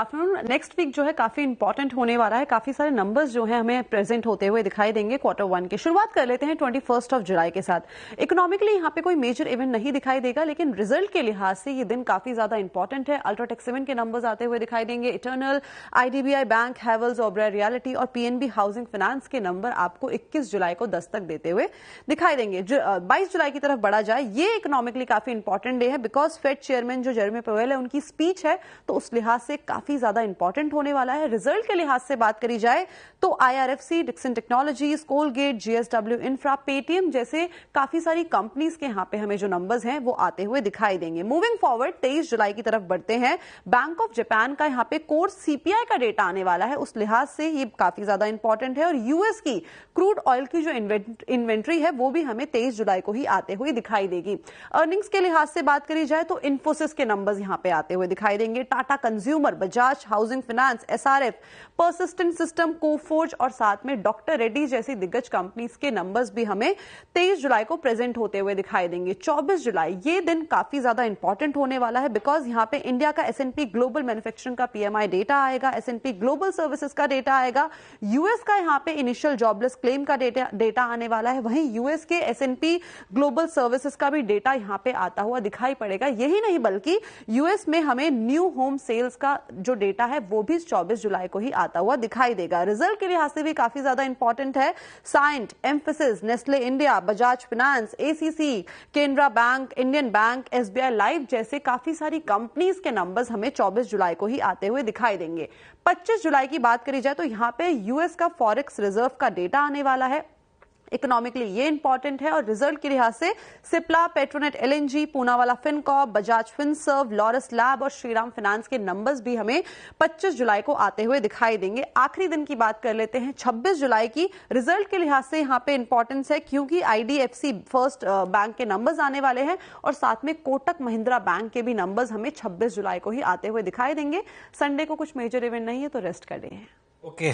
Afternoon. Next week जो है काफी इंपॉर्टेंट होने वाला है। काफी सारे नंबर्स जो हैं हमें प्रेजेंट होते हुए दिखाई देंगे क्वार्टर वन के। शुरुआत कर लेते हैं 21 जुलाई के साथ। इकोनॉमिकली यहाँ पे कोई मेजर इवेंट नहीं दिखाई देगा, लेकिन रिजल्ट के लिहाज से ये दिन काफी ज्यादा इंपॉर्टेंट है। अल्ट्राटेक सीमेंट के नंबर्स आते हुए दिखाई देंगे। Eternal, IDBI bank, Havells, Oberoi realty और पीएनबी हाउसिंग फाइनेंस के नंबर आपको 21 जुलाई को दस्तक देते हुए दिखाई देंगे। 22 जुलाई की तरफ बढ़ा जाए, ये इकोनॉमिकली काफी इंपॉर्टेंट डे है बिकॉज फेड चेयरमैन जो जेरेमी पावेल है उनकी स्पीच है, तो उस लिहाज से काफी ज्यादा इंपॉर्टेंट होने वाला है। रिजल्ट के लिहाज से बात करी जाए तो IRFC, Dixon technologies, Colgate, JSW infra, Paytm जैसे काफी सारी कंपनीज के यहाँ पे हमें जो नंबर्स हैं वो आते हुए दिखाई देंगे। मूविंग फॉरवर्ड 23 जुलाई की तरफ बढ़ते हैं। बैंक ऑफ जापान का यहाँ पे कोर सीपीआई का डेटा आने वाला है, उस लिहाज से ये काफी ज्यादा इंपॉर्टेंट है। और यूएस की क्रूड ऑयल की जो इन्वेंट्री है वो भी हमें 23 जुलाई को ही आते हुए दिखाई देगी। अर्निंग्स के लिहाज से बात करी जाए तो इन्फोसिस के नंबर्स यहाँ पे आते हुए दिखाई देंगे। Tata consumer, Bajaj housing finance, SRF, persistent system, Coforge और साथ में डॉक्टर रेड्डी जैसी दिग्गज कंपनीज के नंबर्स भी हमें 23 जुलाई को प्रेजेंट होते हुए दिखाई देंगे। 24 जुलाई ये दिन काफी ज्यादा इंपॉर्टेंट होने वाला है बिकॉज यहाँ पे इंडिया का एसएनपी ग्लोबल मैन्युफैक्चरिंग का पीएमआई डेटा आएगा, एसएनपी ग्लोबल सर्विसेज का डेटा आएगा, यूएस का यहाँ पे इनिशियल जॉबलेस क्लेम का डेटा आने वाला है। वहीं यूएस के एसएनपी ग्लोबल सर्विसेज का भी डेटा यहाँ पे आता हुआ दिखाई पड़ेगा। यही नहीं बल्कि यूएस में हमें न्यू होम सेल्स का जो डेटा है वो भी 24 जुलाई को ही आता हुआ दिखाई देगा। रिजल्ट के लिहाज से भी काफी ज्यादा इंपॉर्टेंट है। Cyient, Mphasis, Nestle India, Bajaj finance, ACC, Canara bank, Indian bank, SBI life जैसे काफी सारी कंपनीज के नंबर्स हमें 24 जुलाई को ही आते हुए दिखाई देंगे। 25 जुलाई की बात करी जाए तो यहाँ पे यूएस का फॉरेक्स रिजर्व का डेटा आने वाला है। इकोनॉमिकली ये इंपॉर्टेंट है और रिजल्ट के लिहाज से Cipla, Petronet LNG, Poonawalla Fincorp, Bajaj Finserv, Laurus lab और श्रीराम फाइनेंस के नंबर्स भी हमें 25 जुलाई को आते हुए दिखाई देंगे। आखिरी दिन की बात कर लेते हैं 26 जुलाई की। रिजल्ट के लिहाज से यहाँ पे इंपॉर्टेंस है क्योंकि आईडीएफसी फर्स्ट बैंक के नंबर्स आने वाले हैं और साथ में कोटक महिंद्रा बैंक के भी नंबर्स हमें 26 जुलाई को ही आते हुए दिखाई देंगे। संडे को कुछ मेजर इवेंट नहीं है तो रेस्ट कर रहे हैं। ओके।